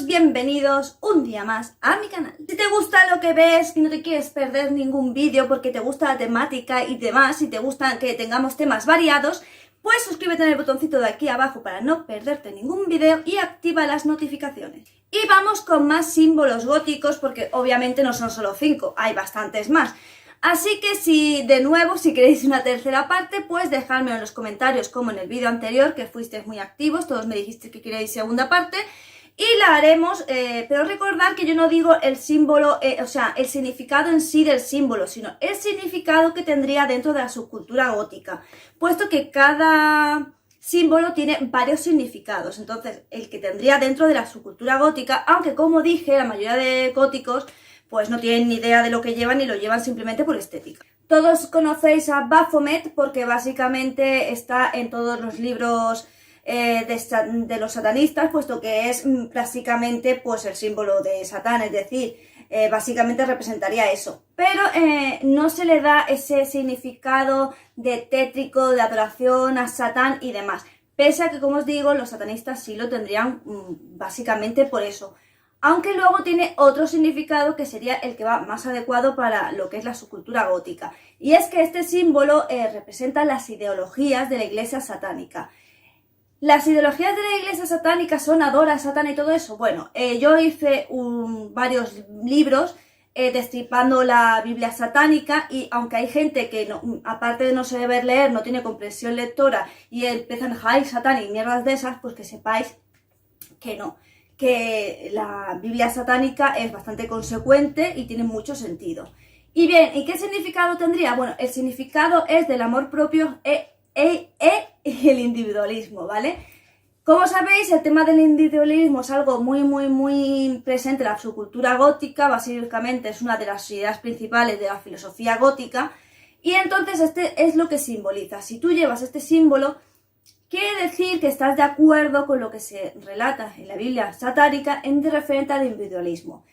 Bienvenidos un día más a mi canal. Si te gusta lo que ves y no te quieres perder ningún vídeo porque te gusta la temática y demás, si te gusta que tengamos temas variados, pues suscríbete en el botoncito de aquí abajo para no perderte ningún vídeo y activa las notificaciones. Y vamos con más símbolos góticos porque obviamente no son solo 5, hay bastantes más. Así que si queréis una tercera parte, pues dejadme en los comentarios como en el vídeo anterior, que fuisteis muy activos, todos me dijisteis que queréis segunda parte, y la haremos, pero recordad que yo no digo el símbolo, el significado en sí del símbolo, sino el significado que tendría dentro de la subcultura gótica, puesto que cada símbolo tiene varios significados. Entonces, el que tendría dentro de la subcultura gótica, aunque como dije, la mayoría de góticos pues no tienen ni idea de lo que llevan y lo llevan simplemente por estética. Todos conocéis a Baphomet porque básicamente está en todos los libros de los satanistas, puesto que es básicamente pues el símbolo de Satán, es decir, básicamente representaría eso. Pero no se le da ese significado de tétrico, de adoración a Satán y demás. Pese a que, como os digo, los satanistas sí lo tendrían básicamente por eso. Aunque luego tiene otro significado que sería el que va más adecuado para lo que es la subcultura gótica. Y es que este símbolo representa las ideologías de la iglesia satánica. Las ideologías de la iglesia satánica son adora a Satán y todo eso. Bueno, yo hice varios libros destripando la Biblia satánica, y aunque hay gente que, aparte de no saber leer, no tiene comprensión lectora y empiezan a Satán y mierdas de esas, pues que sepáis que no. Que la Biblia satánica es bastante consecuente y tiene mucho sentido. Y bien, ¿y qué significado tendría? Bueno, el significado es del amor propio y el individualismo, ¿vale? Como sabéis, el tema del individualismo es algo muy presente en la subcultura gótica. Básicamente es una de las ideas principales de la filosofía gótica, y entonces este es lo que simboliza. Si tú llevas este símbolo, quiere decir que estás de acuerdo con lo que se relata en la Biblia satánica en referente al individualismo.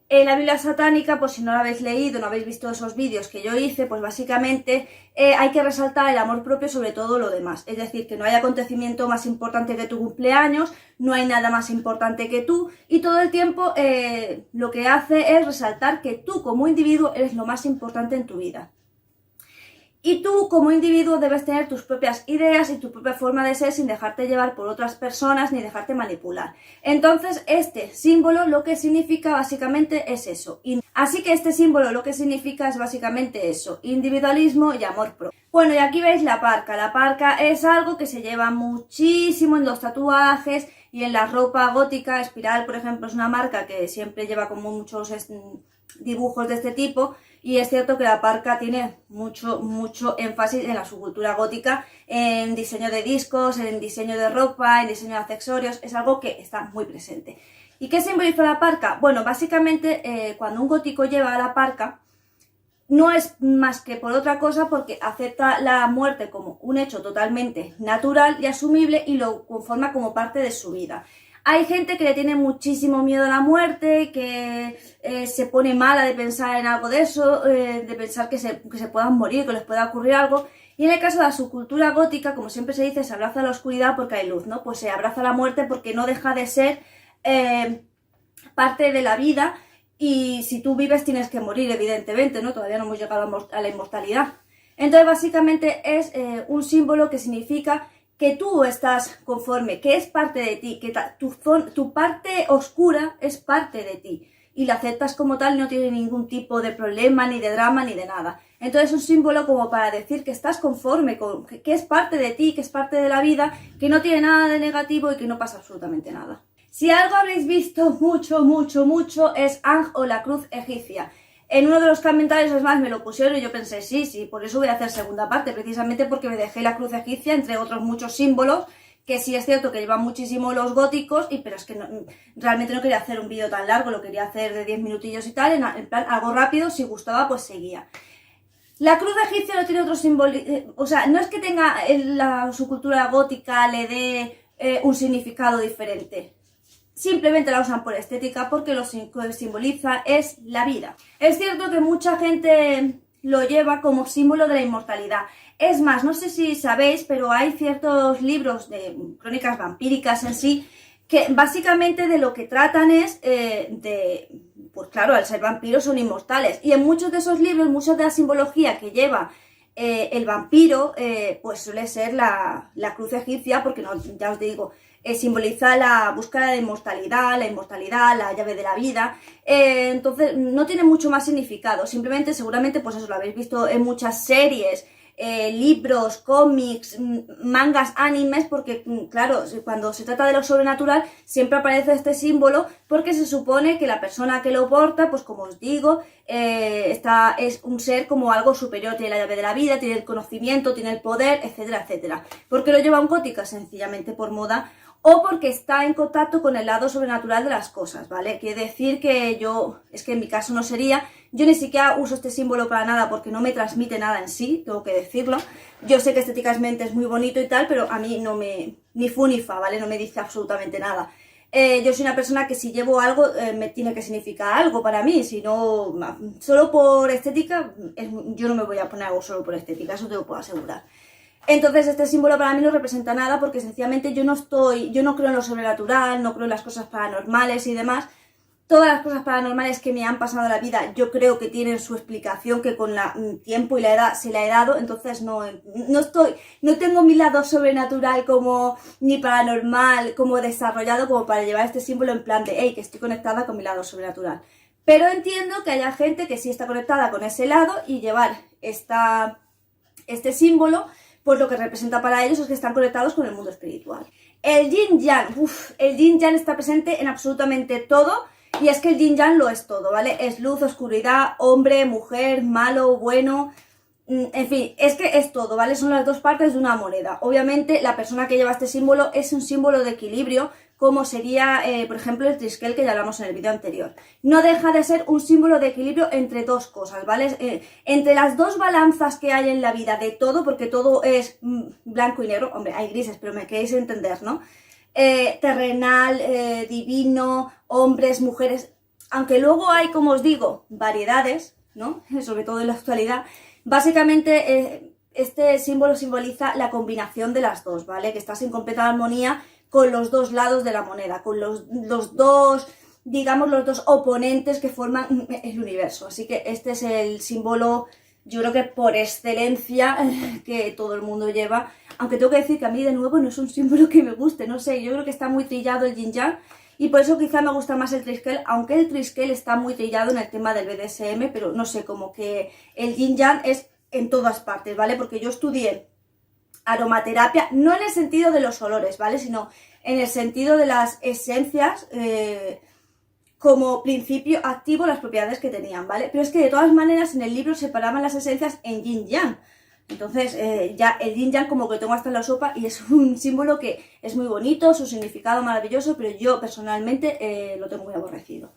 En la Biblia satánica, pues si no lo habéis leído, no habéis visto esos vídeos que yo hice, pues básicamente hay que resaltar el amor propio sobre todo lo demás. Es decir, que no hay acontecimiento más importante que tu cumpleaños, no hay nada más importante que tú, y todo el tiempo lo que hace es resaltar que tú como individuo eres lo más importante en tu vida. Y tú como individuo debes tener tus propias ideas y tu propia forma de ser sin dejarte llevar por otras personas ni dejarte manipular. Entonces este símbolo lo que significa básicamente es eso. Así que este símbolo lo que significa es básicamente eso, individualismo y amor propio. Bueno, y aquí veis la parca. La parca es algo que se lleva muchísimo en los tatuajes y en la ropa gótica. Espiral, por ejemplo, es una marca que siempre lleva como muchos dibujos de este tipo. Y es cierto que la parca tiene mucho énfasis en la subcultura gótica, en diseño de discos, en diseño de ropa, en diseño de accesorios. Es algo que está muy presente. ¿Y qué simboliza la parca? Bueno, básicamente cuando un gótico lleva la parca, no es más que por otra cosa, porque acepta la muerte como un hecho totalmente natural y asumible y lo conforma como parte de su vida. Hay gente que le tiene muchísimo miedo a la muerte, que se pone mala de pensar en algo de eso, de pensar que se puedan morir, que les pueda ocurrir algo. Y en el caso de la subcultura gótica, como siempre se dice, se abraza la oscuridad porque hay luz, ¿no? Pues se abraza la muerte porque no deja de ser parte de la vida, y si tú vives tienes que morir, evidentemente, ¿no? Todavía no hemos llegado a la inmortalidad. Entonces, básicamente es un símbolo que significa que tú estás conforme, que es parte de ti, que tu parte oscura es parte de ti y la aceptas como tal, no tiene ningún tipo de problema, ni de drama, ni de nada. Entonces es un símbolo como para decir que estás conforme, que es parte de ti, que es parte de la vida, que no tiene nada de negativo y que no pasa absolutamente nada. Si algo habréis visto mucho es Ang o la cruz egipcia. En uno de los comentarios, es más, me lo pusieron y yo pensé, sí, por eso voy a hacer segunda parte, precisamente porque me dejé la cruz egipcia, entre otros muchos símbolos, que sí es cierto que llevan muchísimo los góticos, pero es que realmente no quería hacer un vídeo tan largo, lo quería hacer de 10 minutillos y tal, en plan algo rápido, si gustaba pues seguía. La cruz egipcia no tiene otro símbolo, no es que tenga su cultura gótica le dé un significado diferente. Simplemente la usan por estética porque lo que simboliza es la vida. Es cierto que mucha gente lo lleva como símbolo de la inmortalidad. Es más, no sé si sabéis, pero hay ciertos libros de crónicas vampíricas en sí que básicamente de lo que tratan es pues claro, al ser vampiros son inmortales. Y en muchos de esos libros, mucha de la simbología que lleva el vampiro, pues suele ser la cruz egipcia, porque no, ya os digo, simboliza la búsqueda de inmortalidad, la llave de la vida. Entonces no tiene mucho más significado, simplemente seguramente pues eso lo habéis visto en muchas series, libros, cómics, mangas, animes, porque claro, cuando se trata de lo sobrenatural siempre aparece este símbolo porque se supone que la persona que lo porta, pues como os digo, es un ser como algo superior, tiene la llave de la vida, tiene el conocimiento, tiene el poder, etcétera, etcétera. ¿Por qué lo lleva un gótica? Sencillamente por moda o porque está en contacto con el lado sobrenatural de las cosas, ¿vale? Quiere decir que es que en mi caso no sería, yo ni siquiera uso este símbolo para nada porque no me transmite nada en sí, tengo que decirlo. Yo sé que estéticamente es muy bonito y tal, pero a mí no me, ni fu ni fa, ¿vale? No me dice absolutamente nada. Yo soy una persona que si llevo algo, me tiene que significar algo para mí, si no, solo por estética, yo no me voy a poner algo solo por estética, eso te lo puedo asegurar. Entonces este símbolo para mí no representa nada porque sencillamente yo no creo en lo sobrenatural, no creo en las cosas paranormales y demás. Todas las cosas paranormales que me han pasado en la vida yo creo que tienen su explicación, que con el tiempo y la edad se la he dado, entonces no tengo mi lado sobrenatural como ni paranormal como desarrollado como para llevar este símbolo en plan de hey, que estoy conectada con mi lado sobrenatural. Pero entiendo que haya gente que sí está conectada con ese lado y llevar este símbolo, pues lo que representa para ellos es que están conectados con el mundo espiritual. El yin-yang, el yin-yang está presente en absolutamente todo, y es que el yin-yang lo es todo, ¿vale? Es luz, oscuridad, hombre, mujer, malo, bueno, en fin, es que es todo, ¿vale? Son las dos partes de una moneda. Obviamente la persona que lleva este símbolo es un símbolo de equilibrio, como sería, por ejemplo, el triskel que ya hablamos en el vídeo anterior. No deja de ser un símbolo de equilibrio entre dos cosas, ¿vale? Entre las dos balanzas que hay en la vida de todo, porque todo es blanco y negro, hombre, hay grises, pero me queréis entender, ¿no? Terrenal, divino, hombres, mujeres, aunque luego hay, como os digo, variedades, ¿no? Sobre todo en la actualidad, básicamente este símbolo simboliza la combinación de las dos, ¿vale? Que estás en completa armonía con los dos lados de la moneda, con los dos, digamos, los dos oponentes que forman el universo. Así que este es el símbolo, yo creo que por excelencia, que todo el mundo lleva. Aunque tengo que decir que a mí, de nuevo, no es un símbolo que me guste, no sé, yo creo que está muy trillado el yin-yang, y por eso quizá me gusta más el triskel, aunque el triskel está muy trillado en el tema del BDSM, pero no sé, como que el yin-yang es en todas partes, ¿vale? Porque yo estudié aromaterapia, no en el sentido de los olores, ¿vale? Sino en el sentido de las esencias, como principio activo, las propiedades que tenían, ¿vale? Pero es que de todas maneras en el libro separaban las esencias en yin-yang. Entonces ya el yin-yang como que lo tengo hasta en la sopa y es un símbolo que es muy bonito, su significado maravilloso, pero yo personalmente lo tengo muy aborrecido.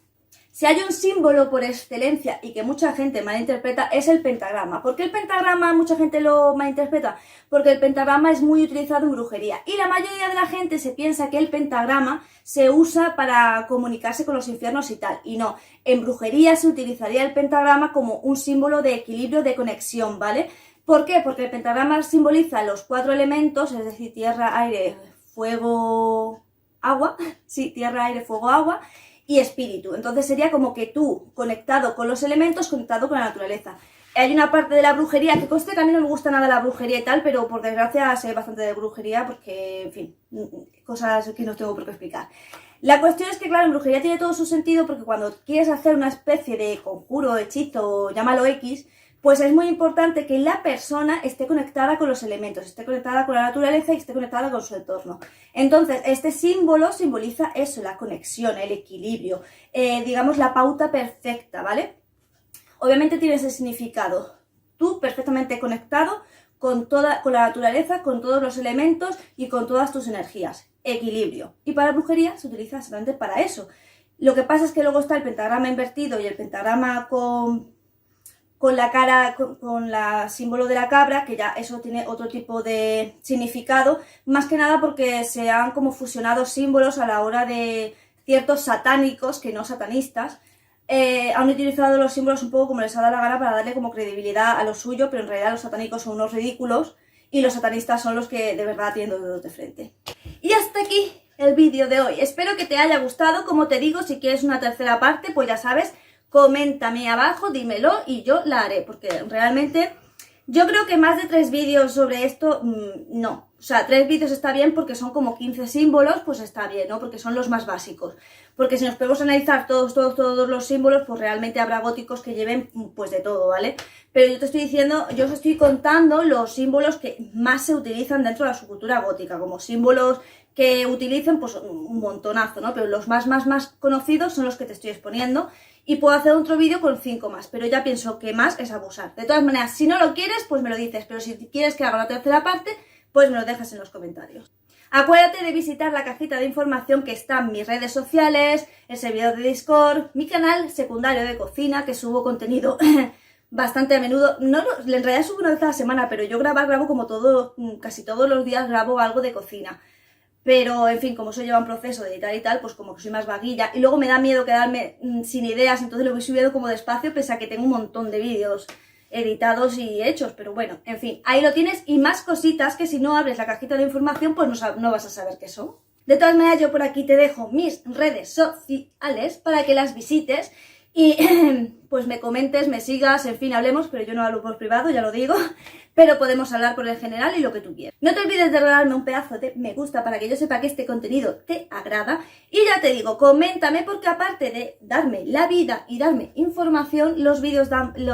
Si hay un símbolo por excelencia y que mucha gente malinterpreta es el pentagrama. ¿Por qué el pentagrama mucha gente lo malinterpreta? Porque el pentagrama es muy utilizado en brujería y la mayoría de la gente se piensa que el pentagrama se usa para comunicarse con los infiernos y tal. Y no, en brujería se utilizaría el pentagrama como un símbolo de equilibrio, de conexión, ¿vale? ¿Por qué? Porque el pentagrama simboliza los 4 elementos, es decir, tierra, aire, fuego, agua. Sí, tierra, aire, fuego, agua. Y espíritu. Entonces sería como que tú, conectado con los elementos, conectado con la naturaleza. Hay una parte de la brujería, que conste que a mí no me gusta nada la brujería y tal, pero por desgracia sé bastante de brujería porque, en fin, cosas que no tengo por qué explicar. La cuestión es que, claro, en brujería tiene todo su sentido porque cuando quieres hacer una especie de conjuro, hechizo, llámalo X, pues es muy importante que la persona esté conectada con los elementos, esté conectada con la naturaleza y esté conectada con su entorno. Entonces, este símbolo simboliza eso, la conexión, el equilibrio, digamos la pauta perfecta, ¿vale? Obviamente tiene ese significado, tú perfectamente conectado con la naturaleza, con todos los elementos y con todas tus energías, equilibrio. Y para la brujería se utiliza exactamente para eso. Lo que pasa es que luego está el pentagrama invertido y el pentagrama con la cara, con la símbolo de la cabra, que ya eso tiene otro tipo de significado, más que nada porque se han como fusionado símbolos a la hora de ciertos satánicos, que no satanistas, han utilizado los símbolos un poco como les ha dado la gana para darle como credibilidad a lo suyo, pero en realidad los satánicos son unos ridículos y los satanistas son los que de verdad tienen dos dedos de frente. Y hasta aquí el vídeo de hoy. Espero que te haya gustado. Como te digo, si quieres una tercera parte, pues ya sabes, coméntame abajo, dímelo y yo la haré, porque realmente yo creo que más de 3 vídeos sobre esto, no. O sea, 3 vídeos está bien porque son como 15 símbolos, pues está bien, ¿no? Porque son los más básicos. Porque si nos podemos analizar todos los símbolos, pues realmente habrá góticos que lleven pues de todo, ¿vale? Pero yo te estoy diciendo, yo os estoy contando los símbolos que más se utilizan dentro de la subcultura gótica, como símbolos que utilicen pues un montonazo, ¿no? Pero los más conocidos son los que te estoy exponiendo. Y puedo hacer otro vídeo con 5 más, pero ya pienso que más es abusar. De todas maneras, si no lo quieres, pues me lo dices, pero si quieres que haga la tercera parte, pues me lo dejas en los comentarios. Acuérdate de visitar la cajita de información que está en mis redes sociales, el servidor de Discord, mi canal secundario de cocina, que subo contenido bastante a menudo. En realidad subo una vez a la semana, pero yo grabo como casi todos los días grabo algo de cocina. Pero, en fin, como eso lleva un proceso de editar y tal, pues como que soy más vaguilla. Y luego me da miedo quedarme sin ideas, entonces lo voy subiendo como despacio, pese a que tengo un montón de vídeos editados y hechos. Pero bueno, en fin, ahí lo tienes y más cositas que si no abres la cajita de información, pues no vas a saber qué son. De todas maneras, yo por aquí te dejo mis redes sociales para que las visites y pues me comentes, me sigas, en fin, hablemos, pero yo no hablo por privado, ya lo digo, pero podemos hablar por el general y lo que tú quieras. No te olvides de regalarme un pedazo de me gusta para que yo sepa que este contenido te agrada y ya te digo, coméntame porque aparte de darme la vida y darme información, los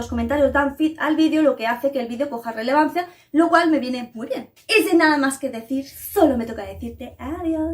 comentarios dan feed al vídeo, lo que hace que el vídeo coja relevancia, lo cual me viene muy bien. Y sin nada más que decir, solo me toca decirte adiós.